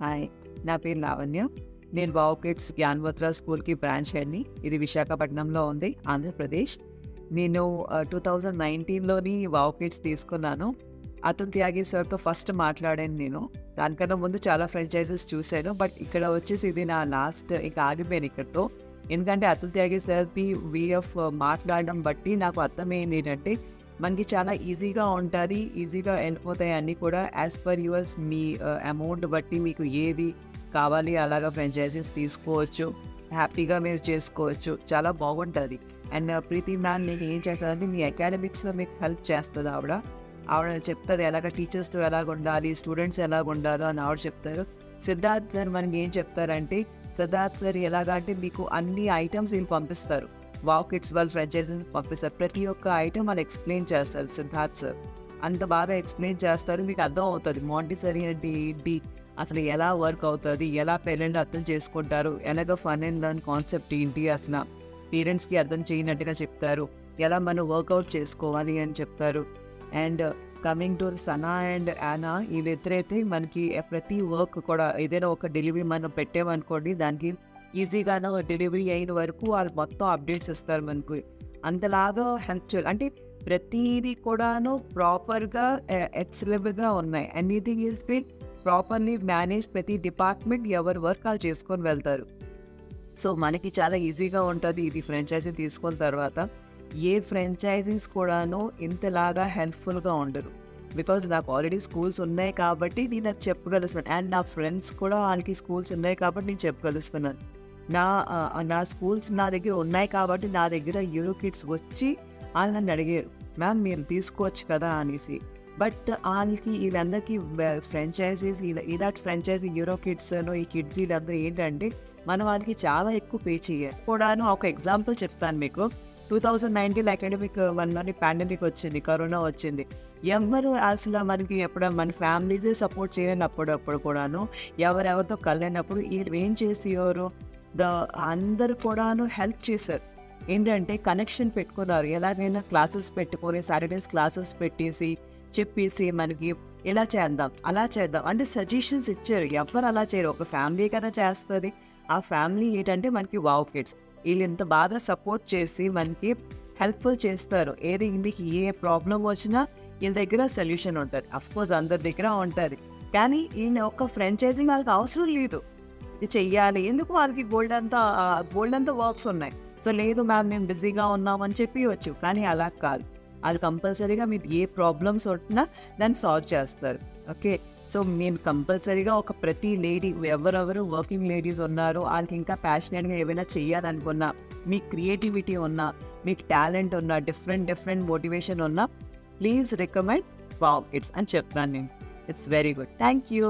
Hi, నా పేరు లావణ్య. నేను వావ్ కిడ్స్ జ్ఞానవత్ర స్కూల్‌కి బ్రాంచ్ హెడ్‌ని. ఇది విశాఖపట్నంలో ఉంది, ఆంధ్రప్రదేశ్. నేను 2019లోని వావ్ కిడ్స్ తీసుకున్నాను. అతుల్ త్యాగి సార్‌తో ఫస్ట్ మాట్లాడాను నేను. దానికన్నా ముందు చాలా ఫ్రాంచైజెస్ చూశాను. బట్ ఇక్కడ వచ్చేసి ఇది నా లాస్ట్, ఇక ఆగిపోయాను ఇక్కడితో. ఎందుకంటే అతుల్ త్యాగి సార్‌ది వే ఆఫ్ మాట్లాడడం బట్టి నాకు అర్థమైంది ఏంటంటే, మనకి చాలా ఈజీగా ఉంటుంది, ఈజీగా వెళ్ళిపోతాయి అన్నీ కూడా. యాజ్ పర్ యువర్స్ మీ అమౌంట్ బట్టి మీకు ఏది కావాలి అలాగా ఫ్రాంచైజీస్ తీసుకోవచ్చు, హ్యాపీగా మీరు చేసుకోవచ్చు, చాలా బాగుంటుంది. అండ్ ప్రీతి మ్యామ్ మీకు ఏం చేస్తారంటే మీ అకాడమిక్స్లో మీకు హెల్ప్ చేస్తుంది ఆవిడ చెప్తుంది ఎలాగ టీచర్స్తో ఎలాగ ఉండాలి, స్టూడెంట్స్ ఎలాగ ఉండాలో అని ఆవిడ చెప్తారు. సిద్ధార్థ్ సార్ మనకి ఏం చెప్తారంటే, సిద్ధార్థ్ సార్ ఎలాగంటే మీకు అన్ని ఐటమ్స్ వీళ్ళు పంపిస్తారు, వావ్ కిడ్స్ వాళ్ళ ఫ్రాంచైజీస్ పంపిస్తారు. ప్రతి ఒక్క ఐటమ్ వాళ్ళు ఎక్స్ప్లెయిన్ చేస్తారు సిద్ధార్థ్ సార్. అంత బాగా ఎక్స్ప్లెయిన్ చేస్తారు, మీకు అర్థం అవుతుంది మాంటిసరీ అంటే ఏంటి, అసలు ఎలా వర్క్ అవుతుంది, ఎలా పేరెంట్ అర్థం చేసుకుంటారు, ఎలాగ ఫన్ అండ్ లర్న్ కాన్సెప్ట్ ఏంటి, అసలు పేరెంట్స్కి అర్థం చేయనట్టుగా చెప్తారు, ఎలా మనం వర్కౌట్ చేసుకోవాలి అని చెప్తారు. And coming to Sana and Yana, వీళ్ళిద్దరైతే మనకి ప్రతి వర్క్ కూడా ఏదైనా ఒక డెలివరీ మనం పెట్టామనుకోండి, దానికి ఈజీగానే డెలివరీ అయిన వరకు వాళ్ళు మొత్తం అప్డేట్స్ ఇస్తారు మనకు. అంతలాగా హెల్ప్ చేయాలి అంటే ప్రతిదీ కూడాను ప్రాపర్గా ఎక్సలెంట్గా ఉన్నాయి. Anything is been properly manage. ప్రతి డిపార్ట్మెంట్ ఎవరి వర్క్ వాళ్ళు చేసుకొని వెళ్తారు. సో మనకి చాలా ఈజీగా ఉంటుంది ఇది ఫ్రాంచైజీ తీసుకున్న తర్వాత. ఏ ఫ్రాంచైజీస్ కూడాను ఇంతలాగా హెల్ప్ఫుల్గా ఉండరు. బికాజ్ నాకు ఆల్రెడీ స్కూల్స్ ఉన్నాయి కాబట్టి నేను అది చెప్పగలుగుతున్నాను. అండ్ నా ఫ్రెండ్స్ కూడా వాళ్ళకి స్కూల్స్ ఉన్నాయి కాబట్టి నేను చెప్పగలుగుతున్నాను. నా స్కూల్స్ నా దగ్గర ఉన్నాయి కాబట్టి నా దగ్గర యూరో కిడ్స్ వచ్చి వాళ్ళు నన్ను అడిగారు, మ్యామ్ మీరు తీసుకోవచ్చు కదా అనేసి. బట్ వాళ్ళకి వీళ్ళందరికీ ఫ్రాంచైజీస్ ఇలాంటి ఫ్రాంచైజీ యూరో కిడ్స్ ఈ కిడ్స్ వీళ్ళందరూ ఏంటంటే మనం వాళ్ళకి చాలా ఎక్కువ పే చేయాలి కూడాను. ఒక ఎగ్జాంపుల్ చెప్తాను మీకు. 2019 అకాడమిక్ వన్లోని పాండమిక్ వచ్చింది, కరోనా వచ్చింది. ఎవరు అసలు మనకి మన ఫ్యామిలీసే సపోర్ట్ చేయలేనప్పుడు కూడాను, ఎవరెవరితో కలిగినప్పుడు వీళ్ళు ఏం చేసేవారు, అందరు కూడాను హెల్ప్ చేశారు. ఏంటంటే కనెక్షన్ పెట్టుకున్నారు, ఎలాగైనా క్లాసెస్ పెట్టుకొని సాటర్డేస్ క్లాసెస్ పెట్టేసి చెప్పేసి మనకి ఇలా చేద్దాం అలా చేద్దాం అంటే సజెషన్స్ ఇచ్చారు. ఎవరు అలా చేయరు, ఒక ఫ్యామిలీ కదా చేస్తుంది. ఆ ఫ్యామిలీ ఏంటంటే మనకి వావ్ కిడ్స్. వీళ్ళు ఇంత బాగా సపోర్ట్ చేసి మనకి హెల్ప్ఫుల్ చేస్తారు. ఏది మీకు ఏ ప్రాబ్లం వచ్చినా వీళ్ళ దగ్గర సొల్యూషన్ ఉంటుంది. అఫ్కోర్స్ అందరి దగ్గర ఉంటుంది, కానీ ఈయన ఒక ఫ్రాంచైజింగ్ వాళ్ళకి అవసరం లేదు, ఇది చెయ్యాలి. ఎందుకు వాళ్ళకి బోల్డ్ అంతా వర్క్స్ ఉన్నాయి. సో లేదు మ్యామ్ మేము బిజీగా ఉన్నామని చెప్పవచ్చు, కానీ అలా కాదు. అది కంపల్సరీగా మీరు ఏ ప్రాబ్లమ్స్ వచ్చినా దాన్ని సాల్వ్ చేస్తారు. ఓకే, సో నేను కంపల్సరీగా ఒక ప్రతి లేడీ ఎవరెవరు వర్కింగ్ లేడీస్ ఉన్నారో వాళ్ళకి ఇంకా ప్యాషనెట్గా ఏమైనా చేయాలనుకున్నా, మీకు క్రియేటివిటీ ఉన్నా, మీకు టాలెంట్ ఉన్నా, డిఫరెంట్ మోటివేషన్ ఉన్నా, ప్లీజ్ రికమెండ్ వావ్ కిడ్స్ అని చెప్తాను నేను. It's very good. Thank you.